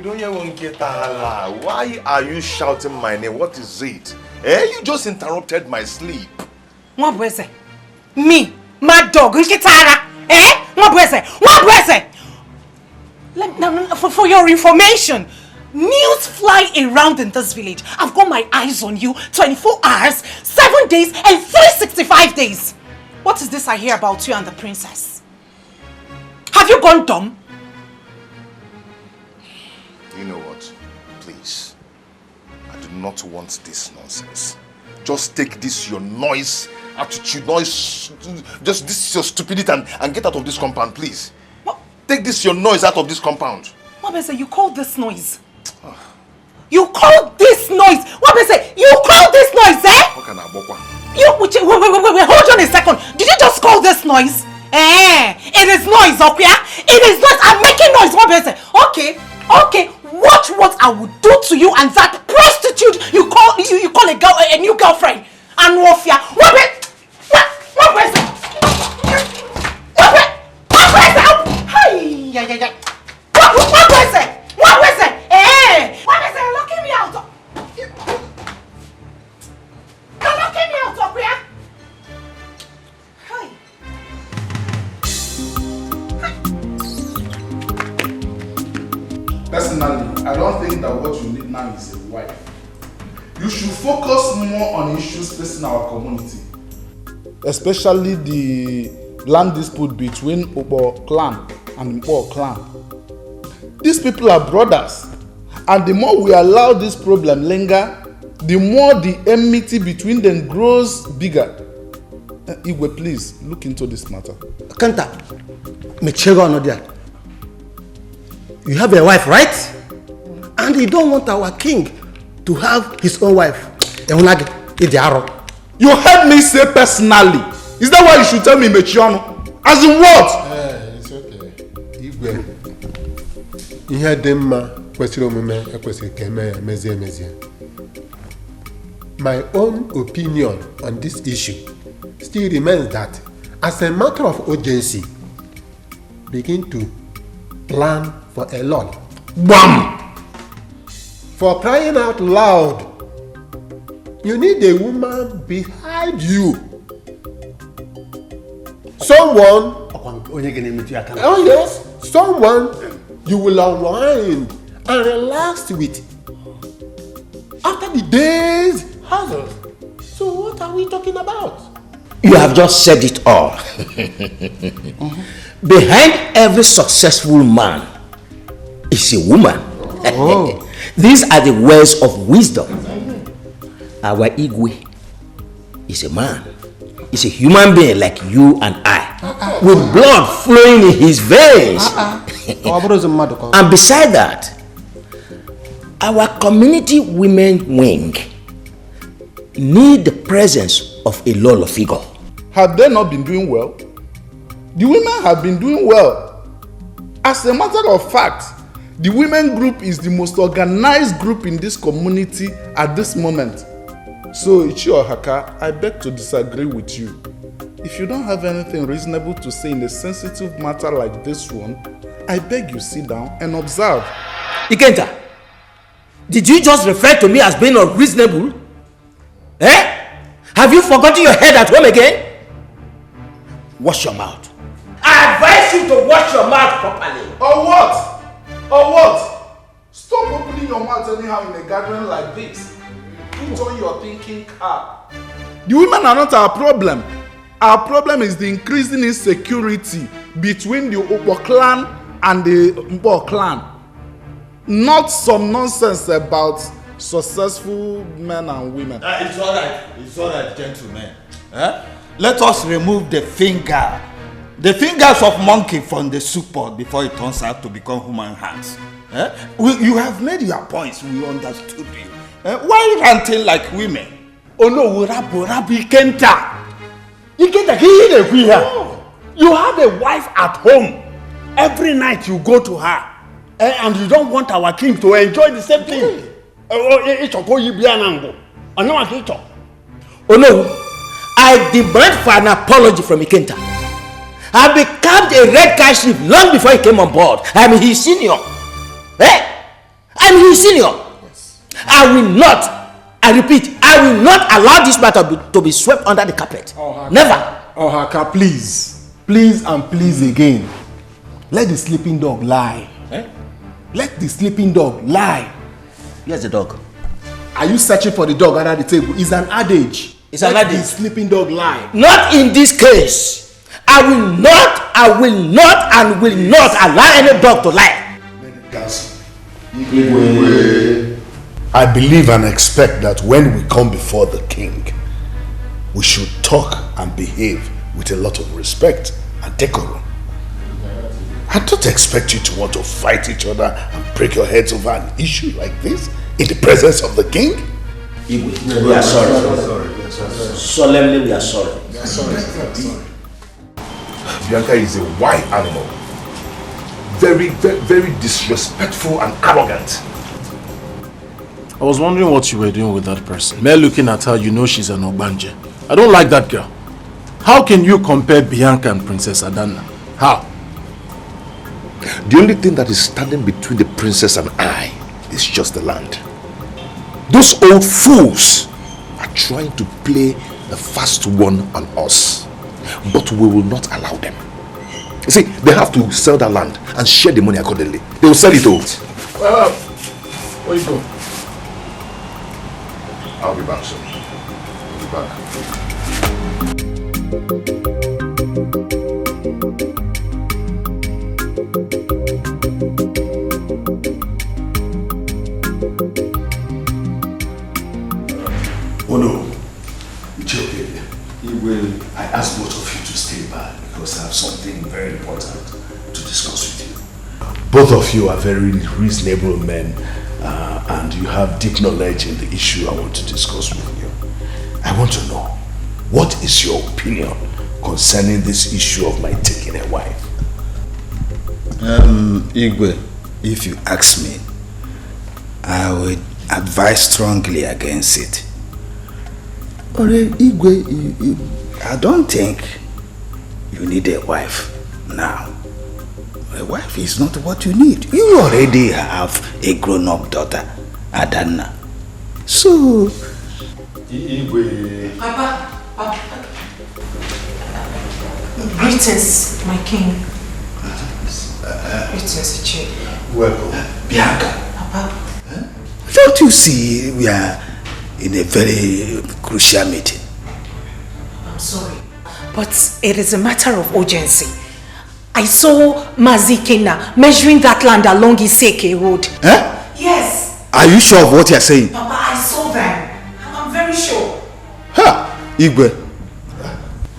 Why are you shouting my name? What is it? You just interrupted my sleep. What was it? Me, mad dog, What was it? For your information, news fly around in this village. I've got my eyes on you 24 hours, 7 days, and 365 days. What is this I hear about you and the princess? Have you gone dumb? You know what? Please. I do not want this nonsense. Just take this your noise, attitude, just this your stupidity and get out of this compound, please. What? Take this your noise out of this compound. What I say? You call this noise? You call this noise? What I say? You call this noise, eh? What can I walk on? Wait, hold on a second. Did you just call this noise? It is noise, okay? It is noise. I'm making noise. What I say? Okay. Watch what I will do to you and that prostitute you call a girl a new girlfriend. And Wofia. What was it? Locking me out. You're locking me out, Okwia. Hi. Personally, I don't think that what you need now is a wife. You should focus more on issues facing our community, especially the land dispute between UBAH clan and UBAH clan. These people are brothers, and the more we allow this problem linger, the more the enmity between them grows bigger. Igwe, please look into this matter. Kanta, you have a wife, right? And you don't want our king to have his own wife. You heard me say personally. Is that why you should tell me Mechiano? As in what? It's okay. Igwe. Ihe demma kwesịrị omume ekwesịrị ka emezie. My own opinion on this issue still remains that as a matter of urgency, begin to plan for a lot. Bam! For crying out loud, you need a woman behind you. Someone, oh yes, someone you will unwind and relax with after the day's hustle. So what are we talking about? You have just said it all. Behind every successful man is a woman. Oh. These are the words of wisdom. Our Igwe is a man. He's a human being like you and I, with blood flowing in his veins. And beside that, our community women wing need the presence of a Lolo figure. Have they not been doing well? The women have been doing well. As a matter of fact, the women group is the most organized group in this community at this moment. So, Ichi or Haka, I beg to disagree with you. If you don't have anything reasonable to say in a sensitive matter like this one, I beg you sit down and observe. Ikenta, did you just refer to me as being unreasonable? Have you forgotten your head at home again? Wash your mouth. I advise you to wash your mouth properly. Or what? Stop opening your mouth anyhow in a gathering like this. Put on your thinking cap. The women are not our problem. Our problem is the increasing insecurity between the UBAH clan and the UBAH clan. Not some nonsense about successful men and women. It's all right, gentlemen. Let us remove the fingers of monkey from the soup pot before it turns out to become human hands. You have made your points. We understood you. Why ranting like women? Oh no, Rabbi Kenta. You have a wife at home. Every night you go to her. And you don't want our king to enjoy the same thing. Oh no, I demand for an apology from Ikenta. I became a red guy chief long before he came on board. I'm his senior. I'm his senior. Yes. I will not, I repeat, I will not allow this matter to be swept under the carpet. Never. Ohaka, please. Please and please again. Let the sleeping dog lie. Let the sleeping dog lie. Here's the dog. Are you searching for the dog under the table? It's an adage. It's an adage. Let the sleeping dog lie. Not in this case. I will not allow any dog to lie. I believe and expect that when we come before the king, we should talk and behave with a lot of respect and decorum. I don't expect you to want to fight each other and break your heads over an issue like this in the presence of the king. We are sorry. Solemnly, we are sorry. Bianca is a wild animal. Very, very, very disrespectful and arrogant. I was wondering what you were doing with that person. Mere looking at her, you know she's an Ogbanje. I don't like that girl. How can you compare Bianca and Princess Adanna? How? The only thing that is standing between the princess and I is just the land. Those old fools are trying to play the fast one on us, but we will not allow them. You see, they have to sell that land and share the money accordingly. They will sell it all. Where you go? I'll be back soon. I'll be back. Oh no, it's okay. I asked both of you to stay back because I have something very important to discuss with you. Both of you are very reasonable men and you have deep knowledge in the issue I want to discuss with you. I want to know, what is your opinion concerning this issue of my taking a wife? Igwe, if you ask me, I would advise strongly against it. But Igwe, I don't think you need a wife now. A wife is not what you need. You already have a grown-up daughter, Adanna. So, Igwe. Papa. Greetings, my king. Greetings, Chief. Welcome. Bianca. Papa. Don't you see we are in a very crucial meeting? I'm sorry, but it is a matter of urgency. I saw Mazikena measuring that land along Iseke Road. Huh? Yes. Are you sure of what you are saying? Papa, I saw them. I'm very sure. Ha! Igwe,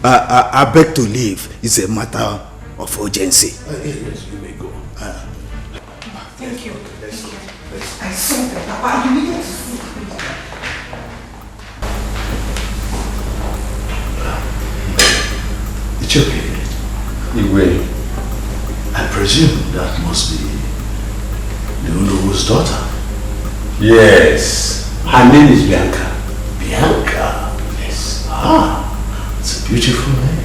I beg to leave. It's a matter of urgency. Yes, you may go. Thank you. I saw them, Papa. You need to see. It's okay. Igwe, I presume that must be the Unubu's daughter. Yes. Her name is Bianca. Bianca? Yes. Ah, it's a beautiful name.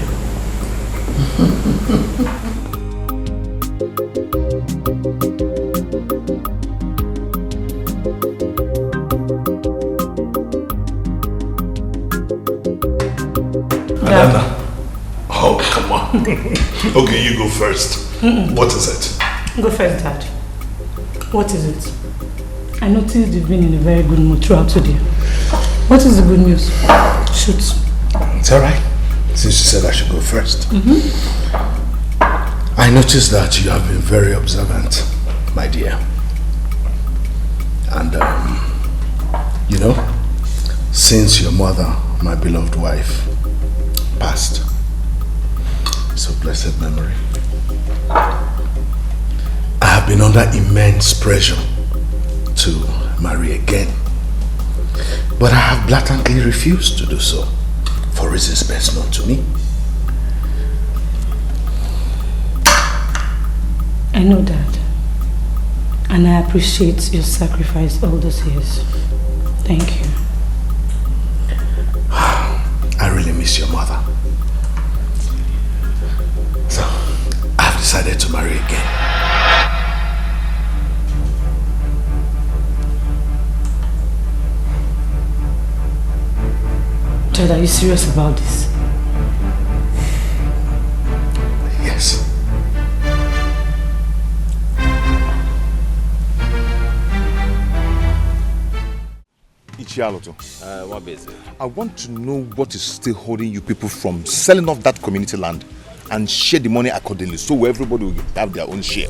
Adanna. Oh, come on. Okay, you go first. What is it? Go first, Dad. What is it? I noticed you've been in a very good mood throughout today. What is the good news? Shoot. It's alright. Since you said I should go first. I noticed that you have been very observant, my dear. And, you know, since your mother, my beloved wife, passed, so blessed memory, I have been under immense pressure to marry again. But I have blatantly refused to do so for reasons best known to me. I know that. And I appreciate your sacrifice all those years. Thank you. I really miss your mother. So, I've decided to marry again. Richard, are you serious about this? Yes. Ichialoto. What is it? I want to know what is still holding you people from selling off that community land and share the money accordingly so everybody will have their own share.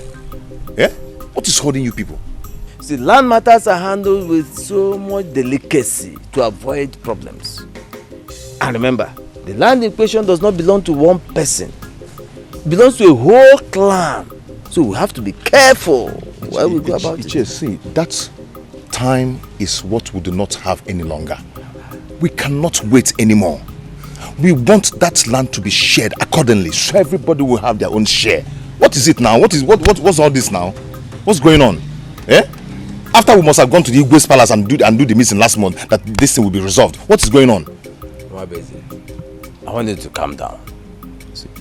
Yeah? What is holding you people? See, land matters are handled with so much delicacy to avoid problems. And remember, the land in question does not belong to one person. It belongs to a whole clan. So we have to be careful while we go about it. See, that time is what we do not have any longer. We cannot wait anymore. We want that land to be shared accordingly so everybody will have their own share. What is it now? What's all this now? What's going on? Eh? After we must have gone to the Igwe's palace and do the meeting last month, that this thing will be resolved. What is going on? I want you to calm down.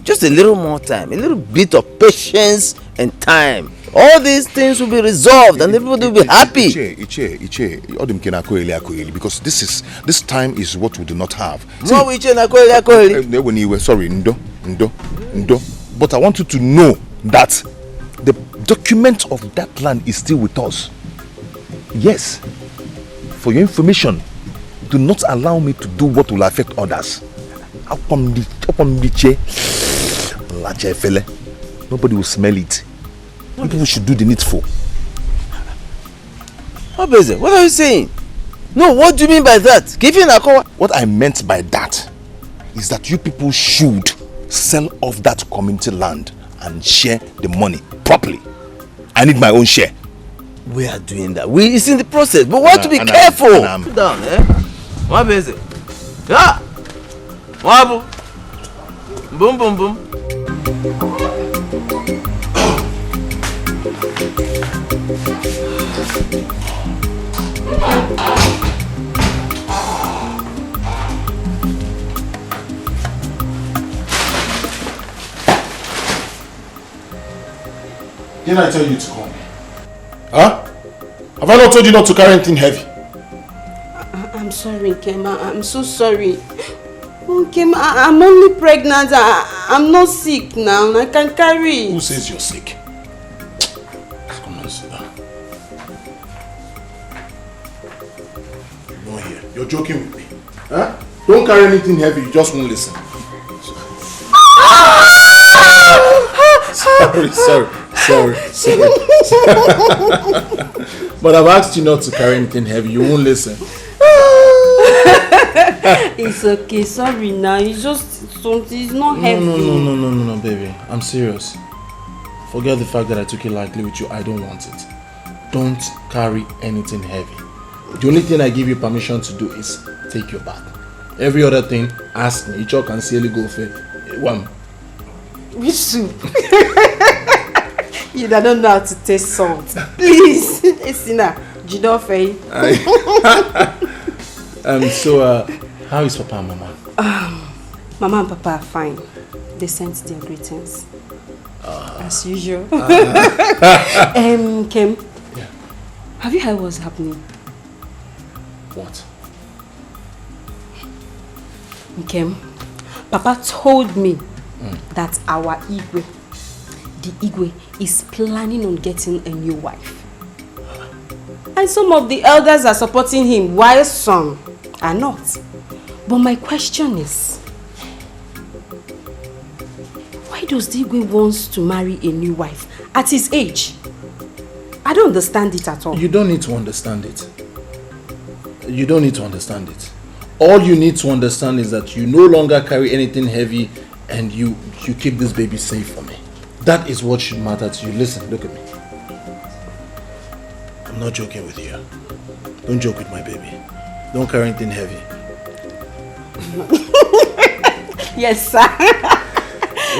Just a little more time, a little bit of patience and time. All these things will be resolved and everybody will be happy. Because this time is what we do not have. Sorry, Ndo. But I want you to know that the document of that land is still with us. Yes. For your information, do not allow me to do what will affect others. Nobody will smell it. People should do the needful. What are you saying? No, what do you mean by that? What I meant by that is that you people should sell off that community land and share the money properly. I need my own share. We are doing that. It's in the process, but we have to be careful. Sit down, eh? What is it? Yeah. What? Boom, boom, boom. Didn't I tell you to call me? Huh? Have I not told you not to carry anything heavy? I'm sorry, Nkem. I'm so sorry. Oh, Nkem, I'm only pregnant. I'm not sick now. I can carry it. Who says you're sick? Come on, sit down. You're not here. You're joking with me. Huh? Don't carry anything heavy. You just won't listen. Sorry. But I've asked you not to carry anything heavy. You won't listen. It's okay. Sorry now. It's just something. It's not heavy. No, baby. I'm serious. Forget the fact that I took it lightly with you. I don't want it. Don't carry anything heavy. The only thing I give you permission to do is take your bath. Every other thing, ask me. You can silly go for one. Which soup? You don't know how to taste salt. Please. Esina, Jidofe. So, how is Papa and Mama? Mama and Papa are fine. They sent their greetings. As usual. Kem, yeah. Have you heard what's happening? What? Kem, Papa told me that our Igwe, the Igwe, is planning on getting a new wife. And some of the elders are supporting him, while some are not. But my question is, why does the Igwe want to marry a new wife at his age? I don't understand it at all. You don't need to understand it. You don't need to understand it. All you need to understand is that you no longer carry anything heavy and you keep this baby safe for me. That is what should matter to you. Listen, look at me. I'm not joking with you. Don't joke with my baby. Don't carry anything heavy. Yes, sir.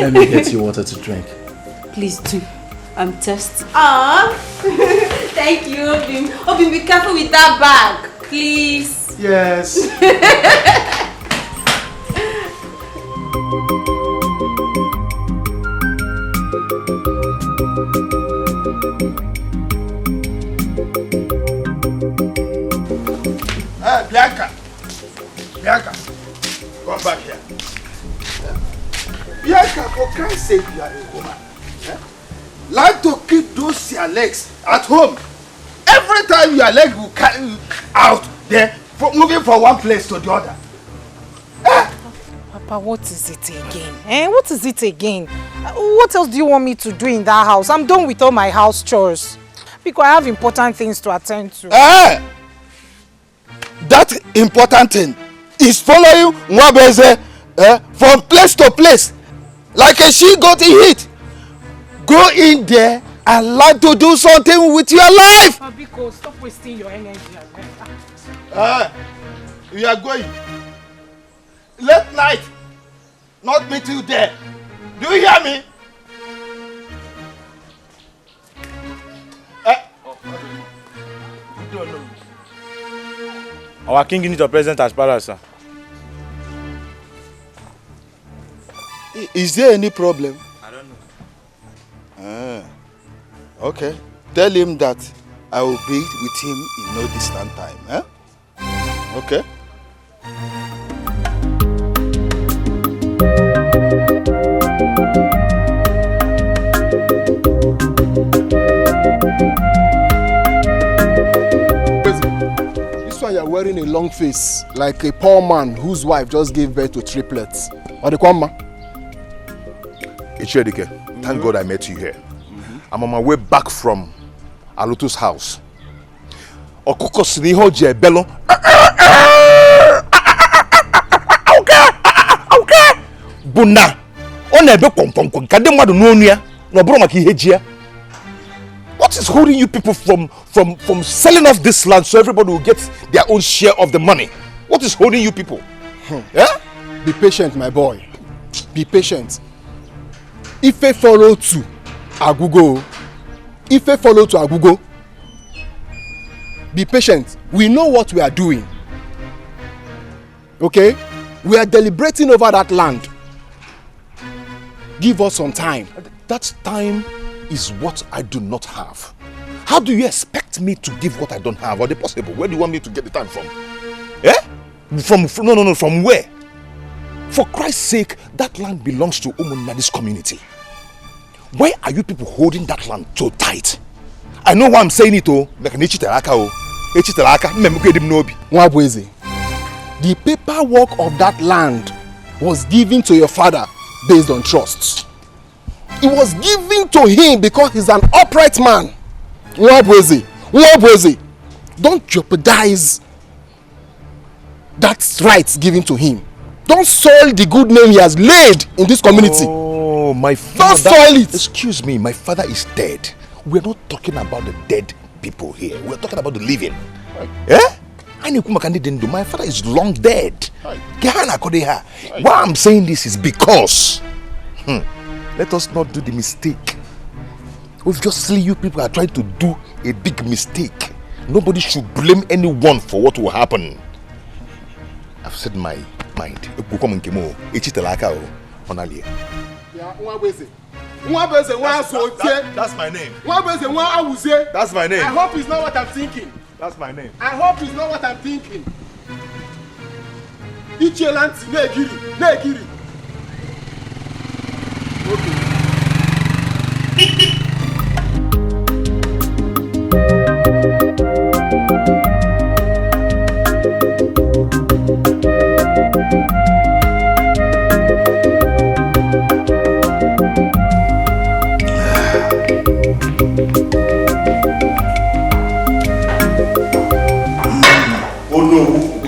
Let me get you water to drink. Please do. I'm thirsty. Thank you, Obim. Obim, be careful with that bag, please. Yes. back here. Bianca, for Christ's sake, you are a woman. Like to keep those your legs at home. Every time your leg will carry you out there, moving from one place to the other. Papa, what is it again? What is it again? What else do you want me to do in that house? I'm done with all my house chores. Because I have important things to attend to. That important thing is following Mwabeze from place to place. Like a she-goat in heat. Go in there and like to do something with your life. Biko, stop wasting your energy. We are going. Late night. Not meet you there. Do you hear me? Our king needs your presence as palace, sir. Is there any problem? I don't know. Okay. Tell him that I will be with him in no distant time. Okay? This one you're wearing a long face, like a poor man whose wife just gave birth to triplets. Or the Kwama? Dikeh, thank God I met you here. I'm on my way back from Alutu's house. Okukos ni hoje bello. Okay. Buna. Onebe kwonkwon kade mwadu no onua. No bro maki hejia. What is holding you people from selling off this land so everybody will get their own share of the money? What is holding you people? Yeah? Be patient, my boy. Be patient. If I follow to Agugo, be patient. We know what we are doing. Okay? We are deliberating over that land. Give us some time. That time is what I do not have. How do you expect me to give what I don't have? Or the possible? Where do you want me to get the time from? From where? For Christ's sake, that land belongs to Umunadi's community. Why are you people holding that land so tight? I know why I'm saying it, oh. The paperwork of that land was given to your father based on trust. It was given to him because he's an upright man. Don't jeopardize that right given to him. Don't soil the good name he has laid in this community. Oh, my father. Don't soil it. Excuse me, my father is dead. We're not talking about the dead people here. We're talking about the living. My father is long dead. Why I'm saying this is because let us not do the mistake. Obviously, you people are trying to do a big mistake. Nobody should blame anyone for what will happen. I've said my mind. That's my name. That's my name. I hope it's not what I'm thinking. That's my name. I hope it's not what I'm thinking. Ichelanti, negiri. Okay.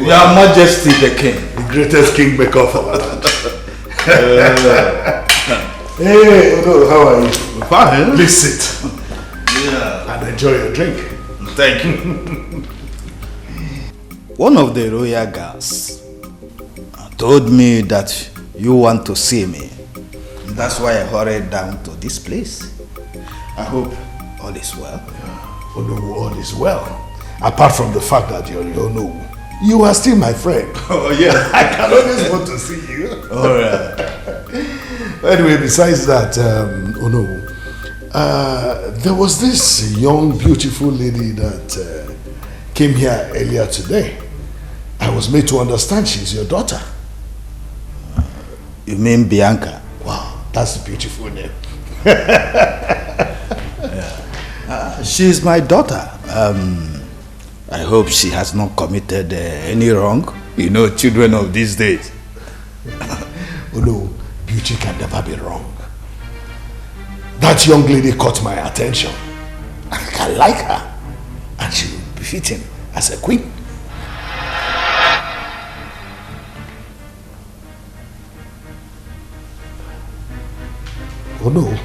Your Majesty the King. The greatest king maker of our land. Hey, Odo, how are you? Fine. Please sit. Yeah. And enjoy your drink. Thank you. One of the royal guards told me that you want to see me. That's why I hurried down to this place. I hope all is well. Yeah. Odo, all is well. Apart from the fact that you're Onowu. You are still my friend. Oh, yeah. I can always want to see you. All right. Anyway, besides that, Onowu, there was this young, beautiful lady that came here earlier today. I was made to understand she's your daughter. You mean Bianca? Wow, that's a beautiful name. She's my daughter. I hope she has not committed any wrong. You know, children of these days. Oh no, beauty can never be wrong. That young lady caught my attention. I like her. And she will be fitting as a queen. Oh no.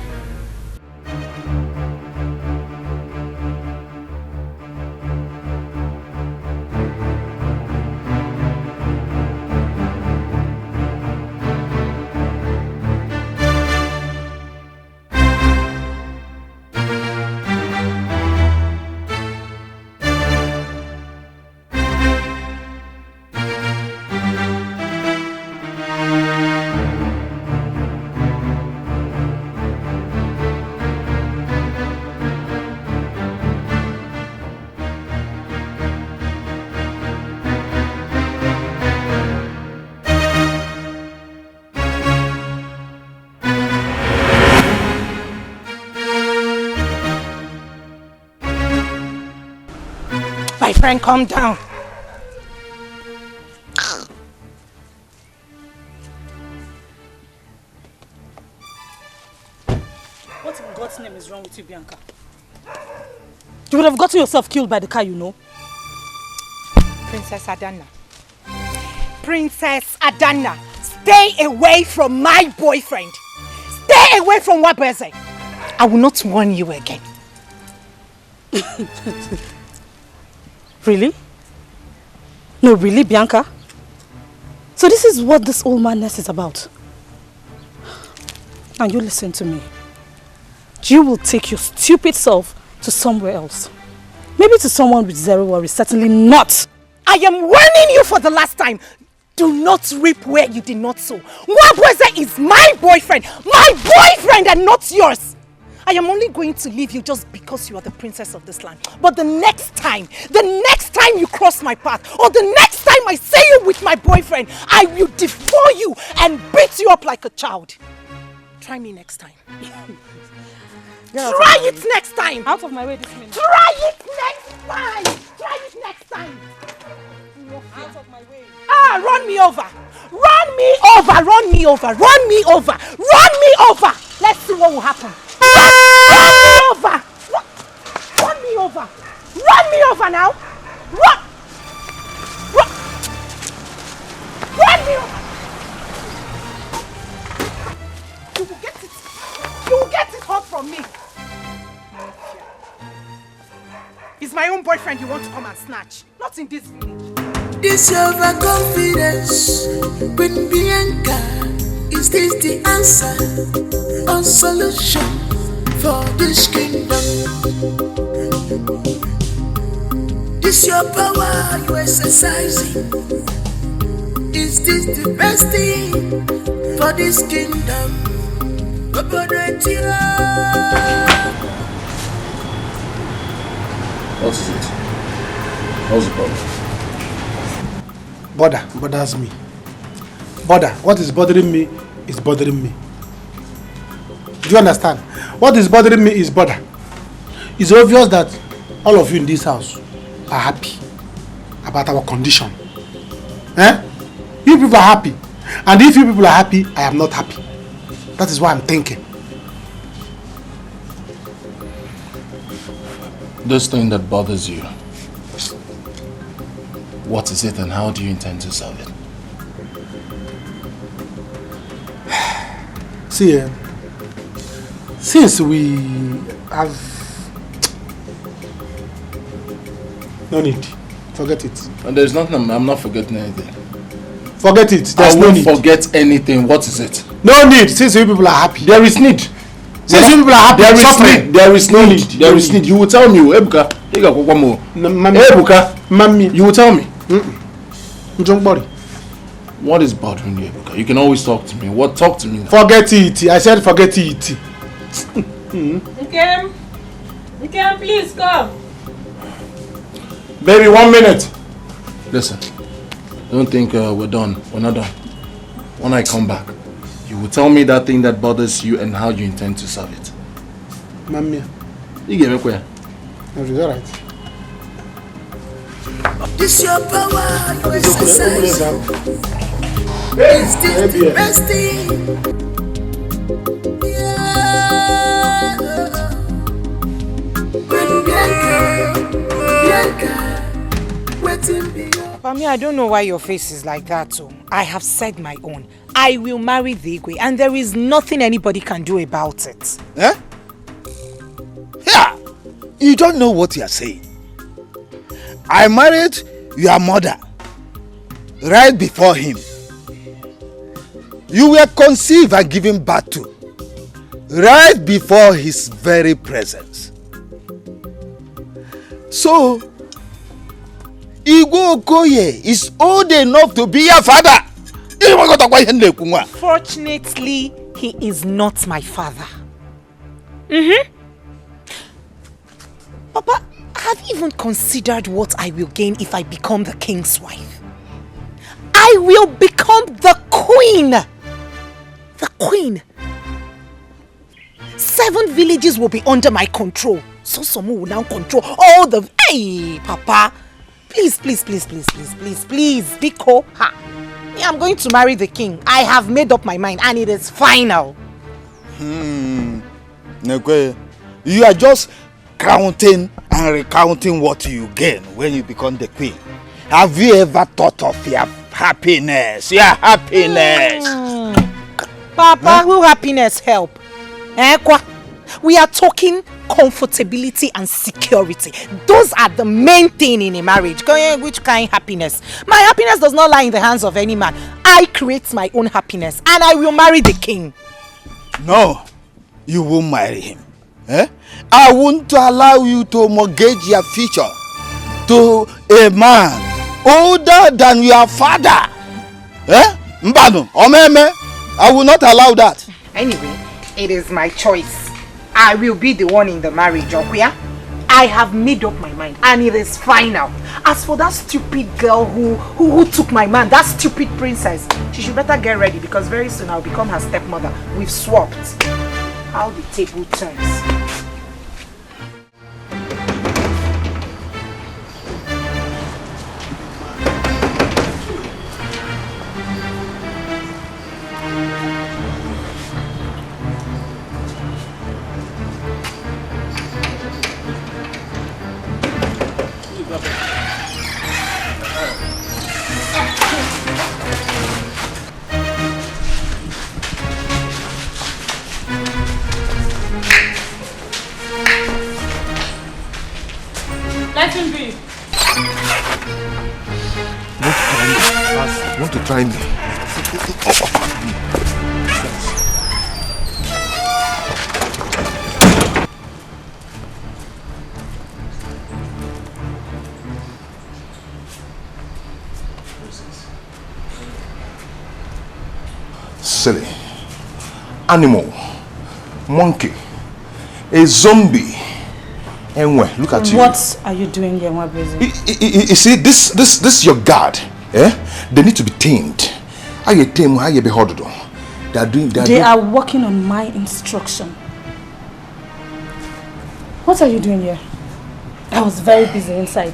My friend, calm down. What in God's name is wrong with you, Bianca? You would have gotten yourself killed by the car, you know. Princess Adana. Princess Adana, stay away from my boyfriend. Stay away from Wabeze. I will not warn you again. Really? No, really, Bianca? So this is what this old madness is about. Now you listen to me. You will take your stupid self to somewhere else. Maybe to someone with zero worries, certainly not. I am warning you for the last time. Do not reap where you did not sow. Wabweze is my boyfriend and not yours. I am only going to leave you just because you are the princess of this land. But the next time you cross my path, or the next time I see you with my boyfriend, I will devour you and beat you up like a child. Try me next time. Try it next time. Out of my way this minute. Try it next time. Try it next time. Out of my way. Ah, run me over. Run me over. Run me over. Run me over. Run me over. Let's see what will happen. Run me over. Run me over. Run me over now. Run. Run me over. You will get it. You will get it hot from me. It's my own boyfriend you want to come and snatch. Not in this village. This overconfidence with Bianca. Is this the answer or solution for this kingdom? This your power you exercising. Is this the best thing for this kingdom? What is it? What's the problem? Bothers me. What is bothering me is bothering me. Do you understand? What is bothering me is bother. It's obvious that all of you in this house are happy about our condition. Eh? You people are happy. And if you people are happy, I am not happy. That is what I'm thinking. This thing that bothers you, what is it and how do you intend to solve it? See, since we have... No need. Forget it. And there's nothing, I'm not forgetting anything. Forget it. There's no need. Forget anything. What is it? No need. Since you people are happy. There is need. Since you people are happy. There is need. There is no need. There is need. You will tell me, Ebuka. Ebuka. Mami. You will tell me. Don't worry. What is bothering you, Ebuka? You can always talk to me. What? Talk to me now. Forget it. I said forget it. Nkem, please come. Baby, 1 minute. Listen. Don't think we're done. We're not done. When I come back, You will tell me that thing that bothers you and how you intend to solve it. Mamma. You gave me where? Is that right? This your power, you exercise. Is this the best thing? Yeah. Bianca, waiting beyond. Mami, I don't know why your face is like that too. I have said my own. I will marry Dikeh and there is nothing anybody can do about it. Eh? Yeah, you don't know what you are saying. I married your mother right before him. You were conceived and given birth to right before his very presence. So, Igwe Okoye is old enough to be your father. Fortunately, he is not my father. Papa, have you even considered what I will gain if I become the king's wife? I will become the queen. The queen. 7 villages will be under my control. So someone will now control all the... Hey, Papa. Please, Biko. Ha. I'm going to marry the king. I have made up my mind and it is final. You are just counting and recounting what you gain when you become the queen. Have you ever thought of your happiness? Your happiness. Papa, will happiness help? We are talking comfortability and security. Those are the main thing in a marriage. Which kind of happiness? My happiness does not lie in the hands of any man. I create my own happiness and I will marry the king. No, you won't marry him. I won't allow you to mortgage your future to a man older than your father. Mbano, Omeme, I will not allow that. Anyway, it is my choice. I will be the one in the marriage, Okuya. I have made up my mind and it is final. As for that stupid girl who took my man, that stupid princess, she should better get ready because very soon I'll become her stepmother. We've swapped. How the table turns. Let him be. Want to try me? Silly animal, monkey, a zombie. Anyway, look at you. What are you doing here, my busy? You see, this your guard. They need to be tamed. How you tame? How you be hard to do? They are working on my instruction. What are you doing here? I was very busy inside,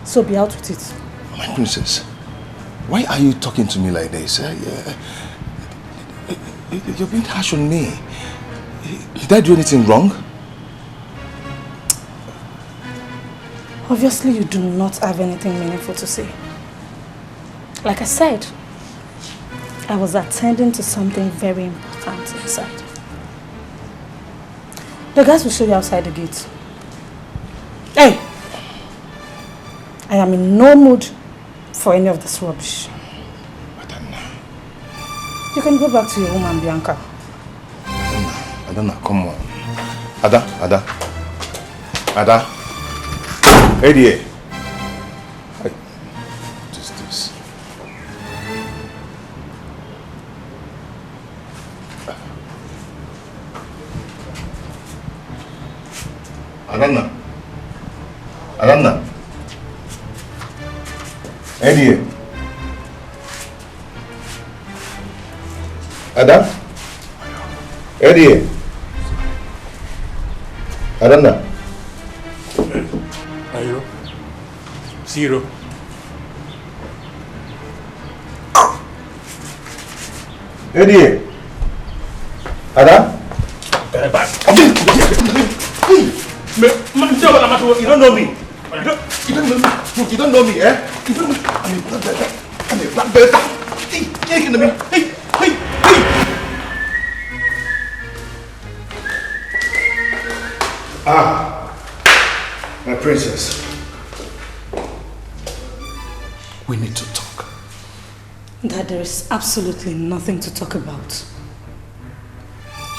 so be out with it. My princess, why are you talking to me like this? You're being harsh on me. Did I do anything wrong? Obviously, you do not have anything meaningful to say. Like I said, I was attending to something very important inside. The guys will show you outside the gate. Hey! I am in no mood for any of this rubbish. You can go back to your woman, Bianca. Adana, come on. Ada. Hey dear. What is this? Adana. Hey dear. Ada? Eddie. Adana. Ayo. Zero. Eddie. Ada? You don't know me. You don't know me, eh? You don't know me. I'm a black belt. Hey. Ah, my princess. We need to talk. Dad, there is absolutely nothing to talk about.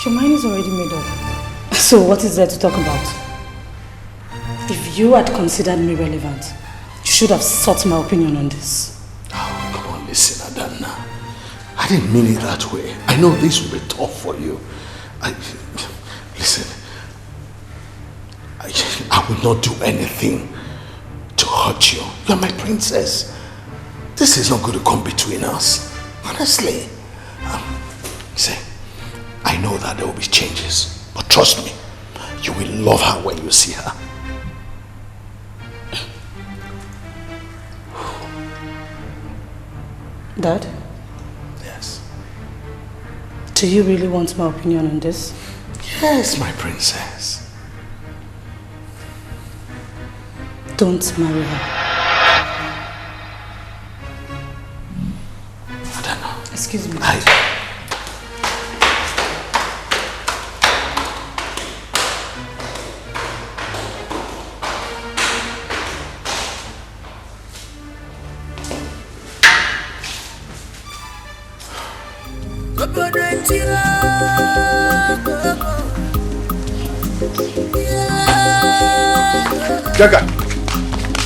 Your mind is already made up. So what is there to talk about? If you had considered me relevant, you should have sought my opinion on this. Oh, come on, listen, Adana. I didn't mean it that way. I know this will be tough for you. Listen, I will not do anything to hurt you. You're my princess. This is not going to come between us. Honestly. See, I know that there will be changes, but trust me, you will love her when you see her. Dad? Yes. Do you really want my opinion on this? Yes, my princess. Don't marry her. I don't know. Excuse me.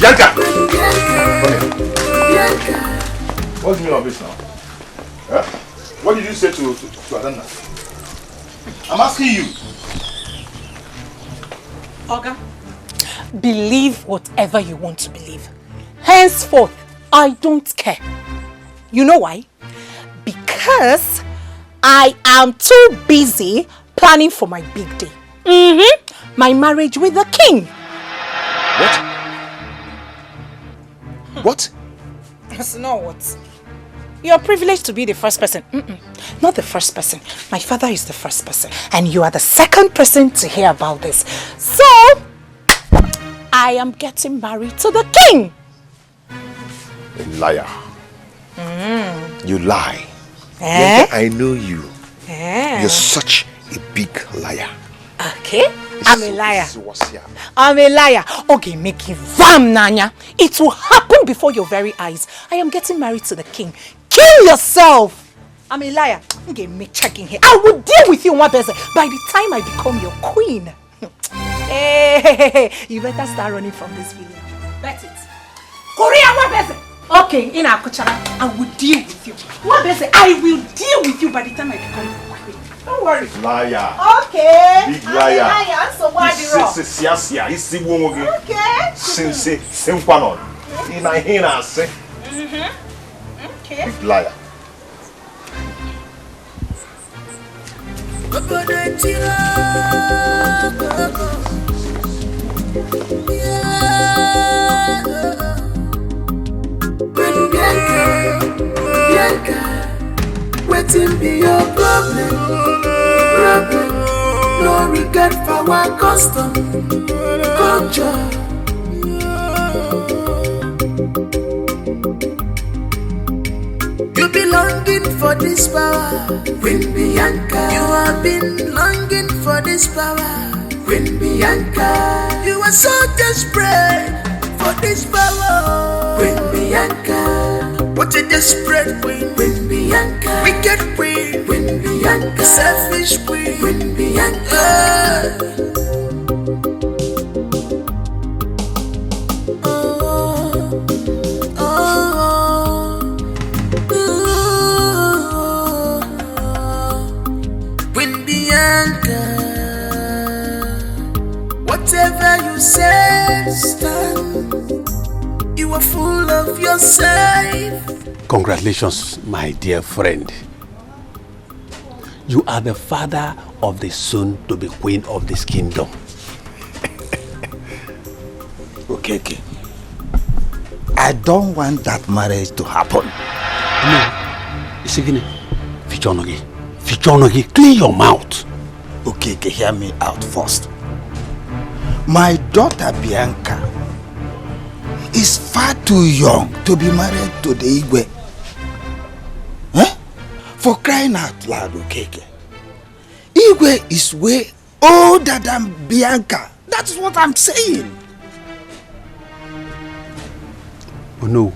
Bianca! What's the meaning of this now? Huh? What did you say to Adana? I'm asking you. Oga, believe whatever you want to believe. Henceforth, I don't care. You know why? Because I am too busy planning for my big day. My marriage with the king. What? What? That's not what. You're privileged to be the first person. Not the first person. My father is the first person. And you are the second person to hear about this. So, I am getting married to the king. A liar. You lie. Eh? I know you. You're such a big liar. Okay, I'm a liar. I'm a liar. Okay, make it vam, Nanya. It will happen before your very eyes. I am getting married to the king. Kill yourself. I'm a liar. Okay, me checking here. I will deal with you, Mwabeze, by the time I become your queen. Hey, you better start running from this village. That's it. Korea, Mwabeze. Okay, in Akuchara, I will deal with you. Mwabeze, I will deal with you by the time I become your queen. Don't worry. Liar. Okay. Big liar. Liar. So why the rock? Okay. Okay. Big liar. Bianca, wetin be your problem? No regard for our custom, culture. You be longing for this power, Queen Bianca. You have been longing for this power, Queen Bianca. You are so desperate for this power, Queen Bianca. What a desperate queen, Queen Bianca. Wicked queen, Queen Bianca. Selfish queen, Queen Bianca. Queen Bianca. Whatever you said, stand. You are full of yourself. Congratulations, my dear friend. You are the father of the soon-to-be queen of this kingdom. Okay. I don't want that marriage to happen. No. Isigine, Fichonogi, clean your mouth. Okay, hear me out first. My daughter Bianca is far too young to be married to the Igwe. For crying out loud, Okeke. Igwe is way older than Bianca. That's what I'm saying. Oh no.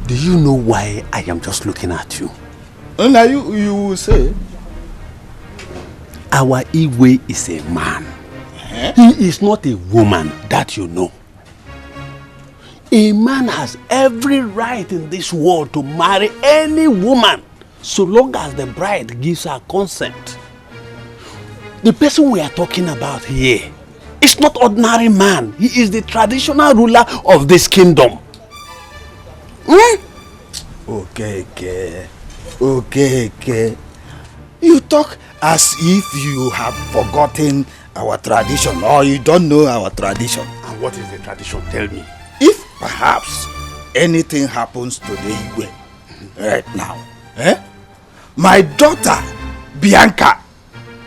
Do you know why I am just looking at you? Now you will say. Our Igwe is a man. He is not a woman, that you know. A man has every right in this world to marry any woman so long as the bride gives her consent. The person we are talking about here is not ordinary man. He is the traditional ruler of this kingdom. Okay. You talk as if you have forgotten our tradition or you don't know our tradition. And what is the tradition? Tell me. If perhaps anything happens to the Igwe right now, my daughter Bianca,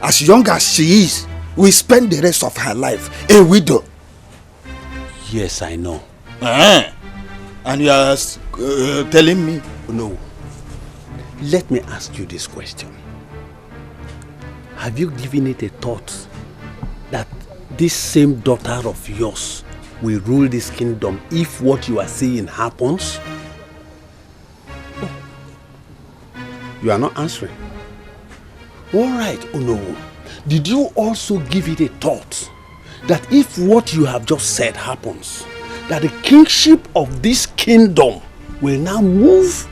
as young as she is, will spend the rest of her life a widow. Yes, I know. And you are telling me? No. Let me ask you this question. Have you given it a thought that this same daughter of yours will rule this kingdom if what you are saying happens? You are not answering. All right, Onowu. Did you also give it a thought that if what you have just said happens, that the kingship of this kingdom will now move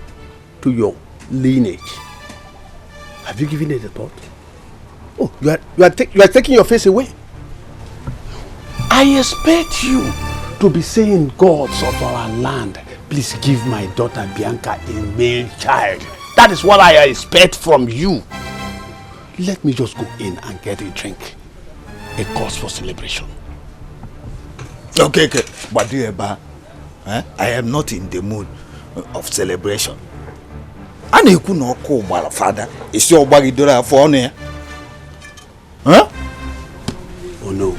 to your lineage? Have you given it a thought? Oh, you are taking your face away. I expect you to be saying, gods of our land, please give my daughter Bianca a male child. That is what I expect from you. Let me just go in and get a drink. A cause for celebration. Okay. But I am not in the mood of celebration. And you could not call my father. It's your body door for honor. Oh no.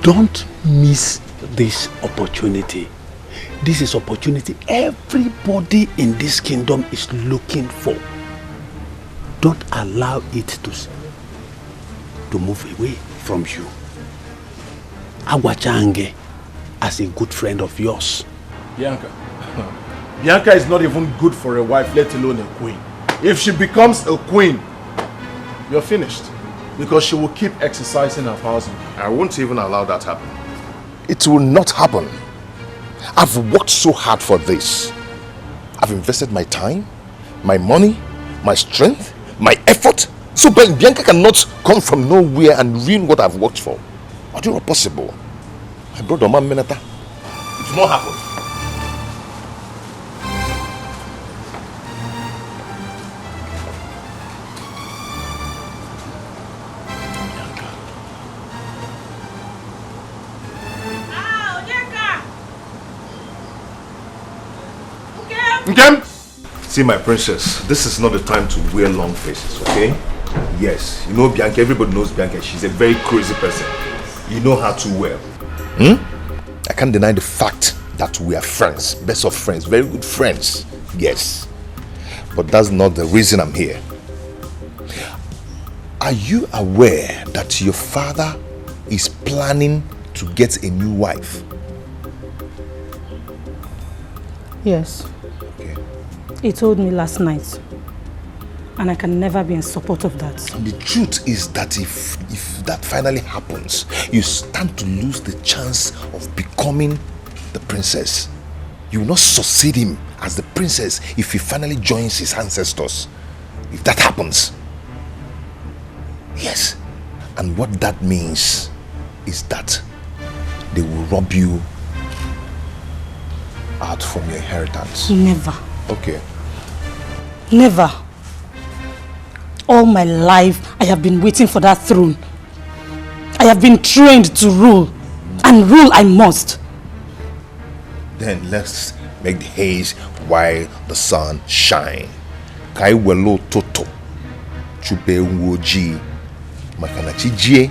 Don't miss this opportunity. This is opportunity everybody in this kingdom is looking for. Don't allow it to move away from you. Agwachange, as a good friend of yours. Bianca. Bianca is not even good for a wife, let alone a queen. If she becomes a queen, you're finished. Because she will keep exercising her powers. I won't even allow that happen. It will not happen. I've worked so hard for this. I've invested my time, my money, my strength, my effort. So Bianca cannot come from nowhere and ruin what I've worked for. It's not possible. My brother, man, Menata. It will not happen. Okay? See, my princess, this is not the time to wear long faces, okay? Yes, you know Bianca, everybody knows Bianca. She's a very crazy person. You know her too well. I can't deny the fact that we are friends, best of friends, very good friends. Yes, but that's not the reason I'm here. Are you aware that your father is planning to get a new wife? Yes. He told me last night, and I can never be in support of that. The truth is that if that finally happens, you stand to lose the chance of becoming the princess. You will not succeed him as the princess if he finally joins his ancestors. If that happens, yes. And what that means is that they will rob you out from your inheritance. Never. Okay. Never. all my life, I have been waiting for that throne. I have been trained to rule, and rule I must. Then let's make the haze while the sun shine. Kai welo toto. Chupe woji. Makanachi jie.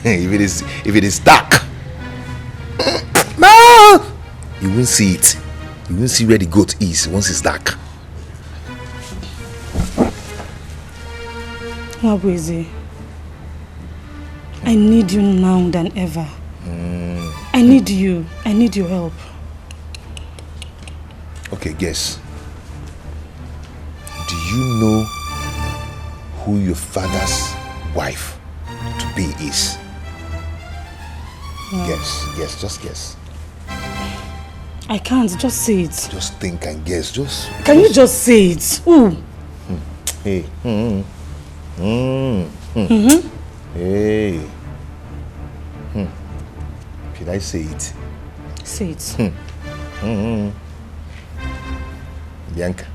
If it is dark, you won't see it. You won't see where the goat is once it's dark. Mabweze, I need you now than ever. I need you. I need your help. Okay, guess. Do you know who your father's wife to be is? Guess, just guess. I can't, just say it. Just think and guess, Can you just say it? Ooh. Hey. Hey. Should I say it? Say it. Bianca.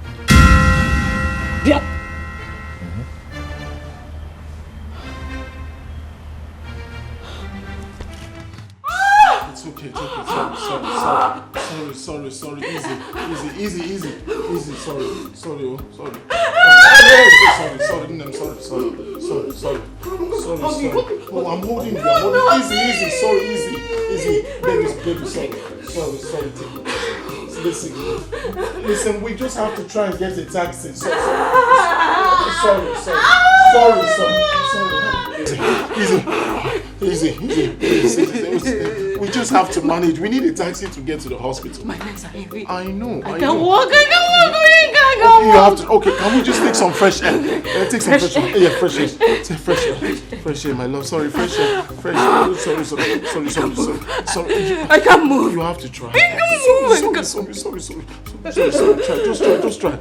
It's okay. Sorry. Easy. Sorry. Sorry. Oh, I'm holding you. Easy. Sorry, easy. Baby, sorry. Listen, we just have to try and get a taxi. Sorry. Easy. We just have to manage. We need a taxi to get to the hospital. My legs are heavy. I know. I can't walk. You have to. Okay, can we just take some fresh air? Take some fresh air. Yeah, fresh air. Take fresh air, my love. Sorry, fresh air. Sorry. I can't move. You have to try. I can't move. Sorry. Just try.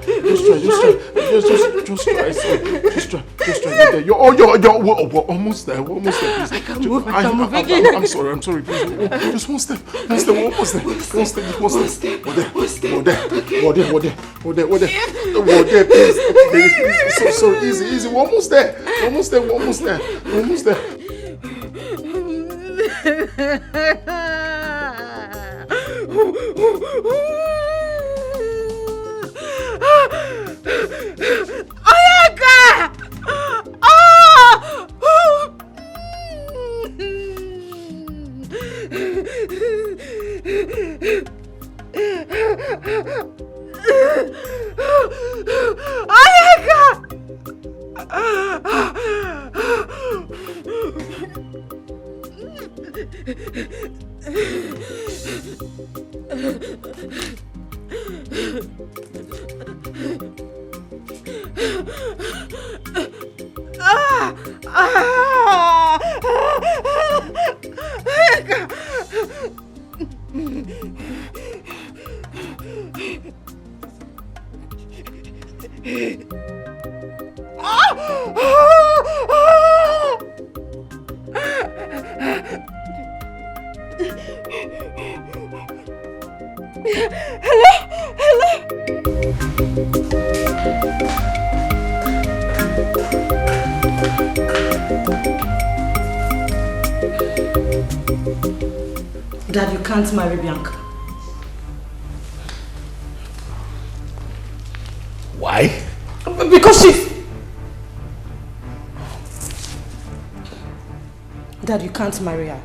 You're almost there. Please. I can't move. I'm sorry. Please. Just one step. Almost there. Please. So easy. We're almost there. Dad, you can't marry Bianca. Why? Because she's... Dad, you can't marry her.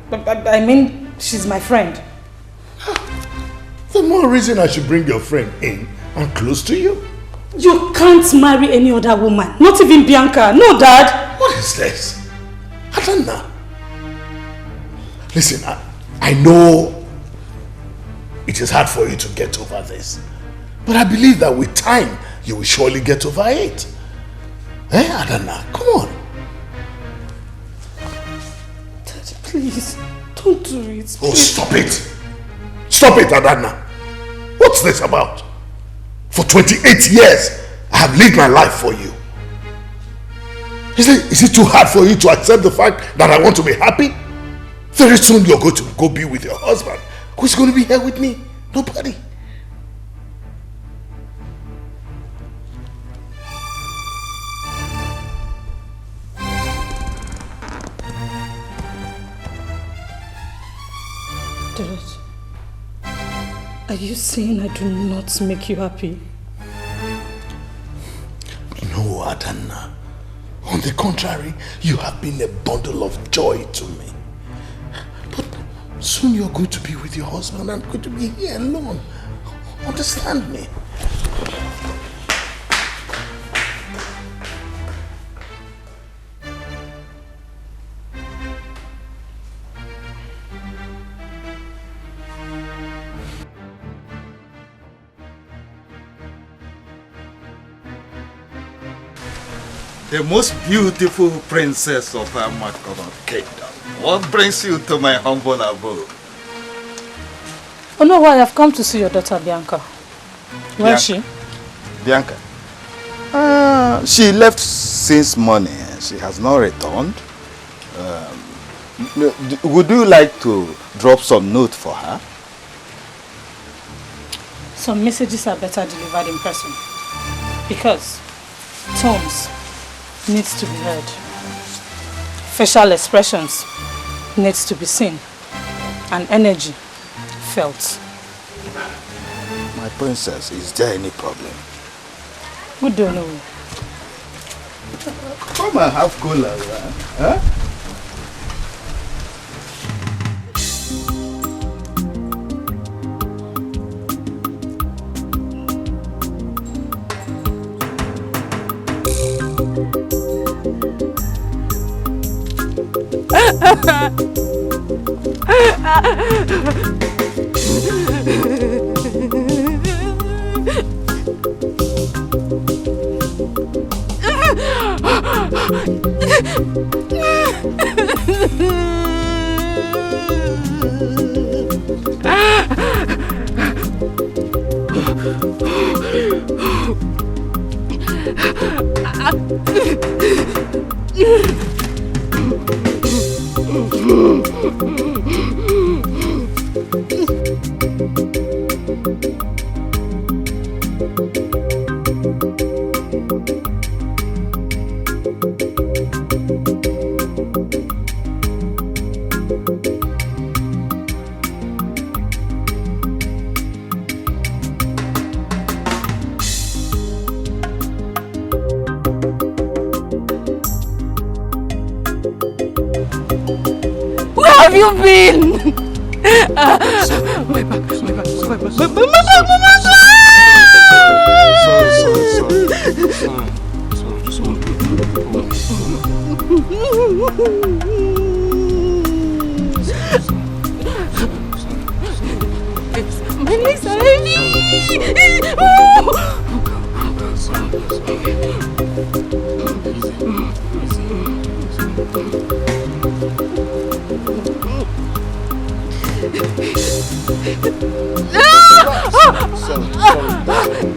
I mean, she's my friend. The more reason I should bring your friend in and close to you. You can't marry any other woman. Not even Bianca. No, Dad. What is this? I don't know. Listen, I know it is hard for you to get over this. But I believe that with time, you will surely get over it. Adana, come on. Dad, please, don't do it. Please. Oh, stop it. Stop it, Adana. What's this about? For 28 years, I have lived my life for you. Is it too hard for you to accept the fact that I want to be happy? Very soon you're going to go be with your husband. Who's going to be here with me? Nobody. Dad, are you saying I do not make you happy? No, Adanna. On the contrary, you have been a bundle of joy to me. But soon you're going to be with your husband and I'm going to be here alone. Understand me? The most beautiful princess of our Makono kingdom. What brings you to my humble abode? Oh no, why? I've come to see your daughter Bianca. Where is she? Bianca? She left since morning. She has not returned. Would you like to drop some note for her? Some messages are better delivered in person. Because tones needs to be heard. Facial expressions needs to be seen. And energy felt. My princess, is there any problem? We don't know. Come and have cola, huh? Have you been? My legs are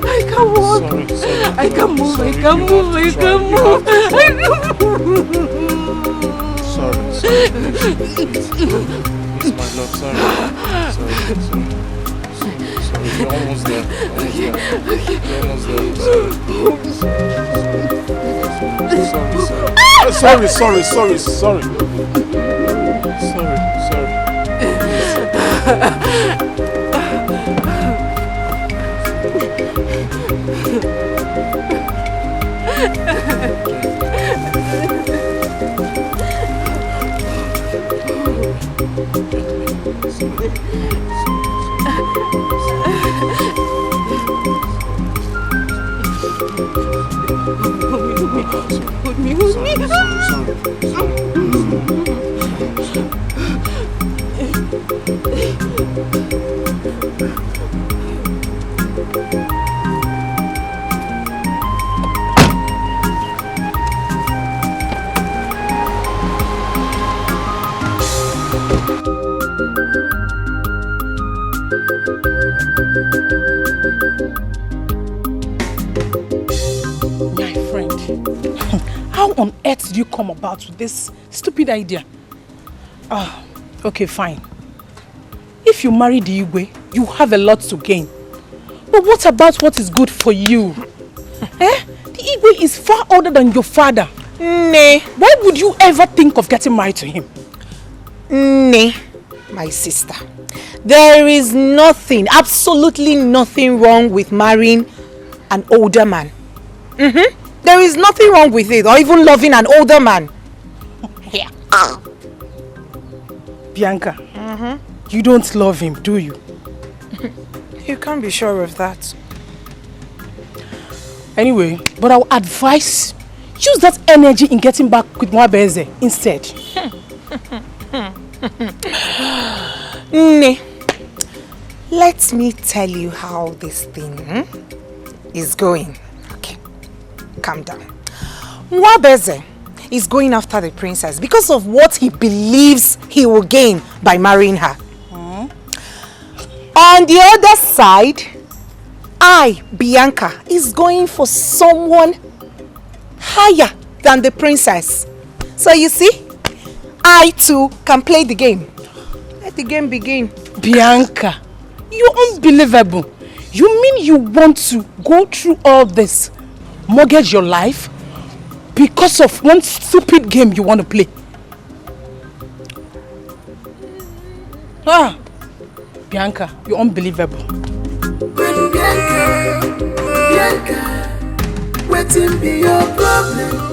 I can't walk. I can't move. I can't move. I can't move. Sorry. Please, my love, sorry. You're almost there. You're almost there. Sorry. My friend, how on earth did you come about with this stupid idea? Okay, fine. If you marry the Igwe, you have a lot to gain. But what about what is good for you? The Igwe is far older than your father. Nay. Why would you ever think of getting married to him? Nay, my sister. There is nothing, absolutely nothing wrong with marrying an older man. There is nothing wrong with it, or even loving an older man. Yeah. Bianca, you don't love him, do you? You can't be sure of that. Anyway, but I would advise use that energy in getting back with Mwabeze instead. Ne, let me tell you how this thing is going. Okay, calm down. Mwabeze is going after the princess because of what he believes he will gain by marrying her. On the other side, I, Bianca, is going for someone higher than the princess. So you see, I too can play the game. Let the game begin. Bianca, you're unbelievable. You mean you want to go through all this, mortgage your life, because of one stupid game you want to play? Bianca, you're unbelievable. Bianca, waiting be your problem.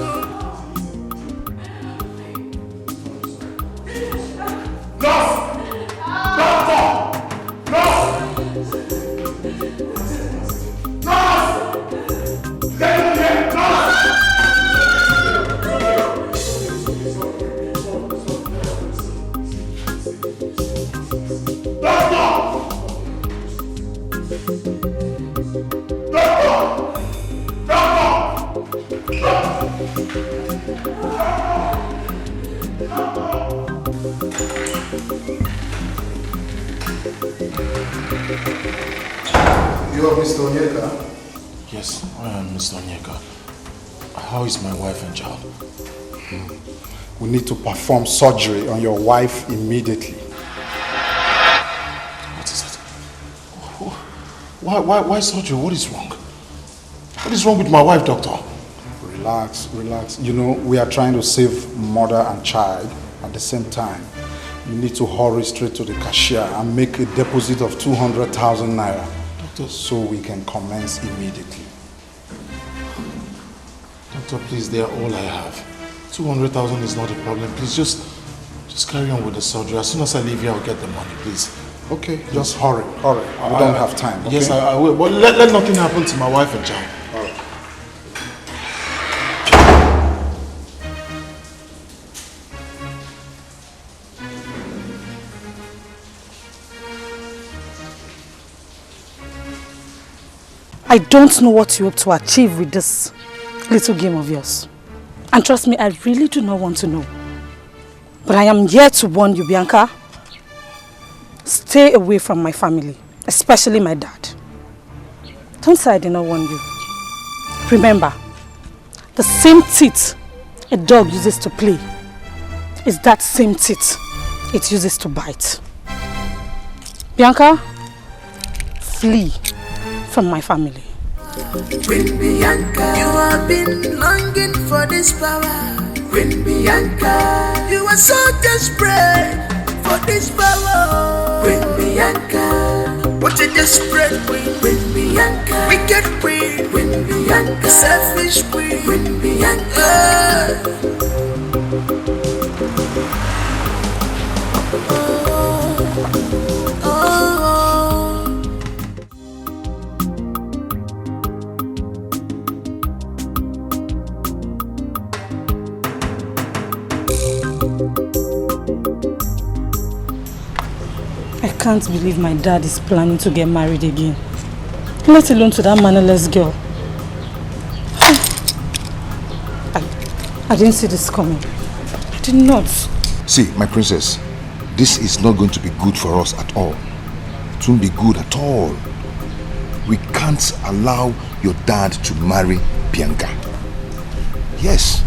You are Mr. Onyeka? Yes, I am Mr. Onyeka. How is my wife and child? We need to perform surgery on your wife immediately. What is it? Why surgery? What is wrong? What is wrong with my wife, doctor? Relax, relax. You know, we are trying to save mother and child at the same time. You need to hurry straight to the cashier and make a deposit of 200,000 naira. Doctor, so we can commence immediately. Doctor, please, they are all I have. 200,000 is not a problem. Please, just carry on with the surgery. As soon as I leave here, I'll get the money, please. Okay, just hurry. We don't have time. Okay? Yes, I will. But let nothing happen to my wife and child. All right. I don't know what you hope to achieve with this little game of yours. And trust me, I really do not want to know. But I am here to warn you, Bianca. Stay away from my family, especially my dad. Don't say I did not warn you. Remember, the same teeth a dog uses to play is that same teeth it uses to bite. Bianca, flee from my family. Queen Bianca, you have been longing for this power. Queen Bianca, you are so desperate for this power. Queen Bianca, what a desperate queen. Queen Bianca, wicked queen. Queen Bianca, selfish queen. Queen Bianca. I can't believe my dad is planning to get married again. Let alone to that mannerless girl. I didn't see this coming. I did not. See, my princess, this is not going to be good for us at all. It won't be good at all. We can't allow your dad to marry Bianca. Yes,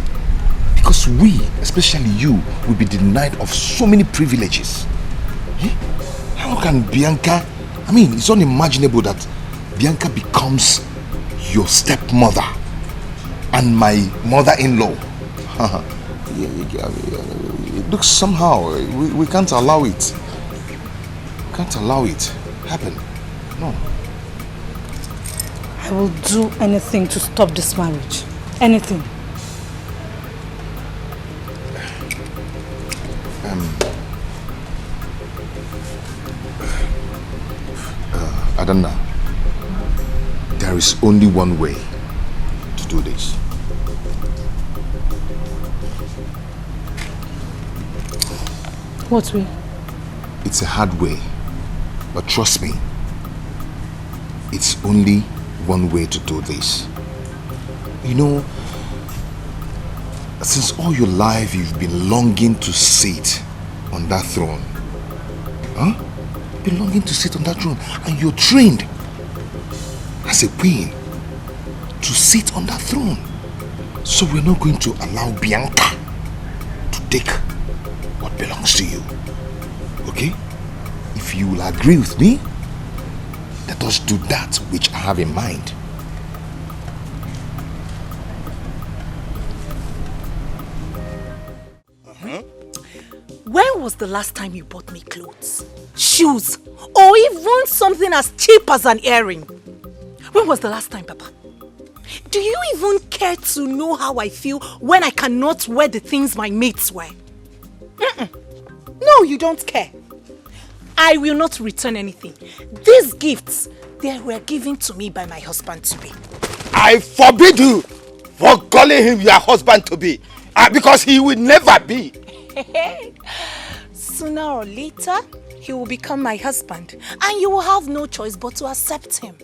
because we, especially you, will be denied of so many privileges. How can Bianca, I mean, it's unimaginable that Bianca becomes your stepmother and my mother-in-law. It looks somehow, we can't allow it. can't allow it happen. No. I will do anything to stop this marriage. Anything. Adanna, there is only one way to do this. What way? It's a hard way, but trust me, it's only one way to do this. You know, since all your life you've been longing to sit on that throne. Huh? You've been longing to sit on that throne, and you're trained as a queen to sit on that throne. So we're not going to allow Bianca to take what belongs to you. Okay? If you will agree with me, let us do that which I have in mind. When was the last time you bought me clothes, shoes, or even something as cheap as an earring? When was the last time, Papa? Do you even care to know how I feel when I cannot wear the things my mates wear? No, you don't care. I will not return anything. These gifts, they were given to me by my husband-to-be. I forbid you for calling him your husband-to-be, because he will never be. Sooner or later, he will become my husband, and you will have no choice but to accept him.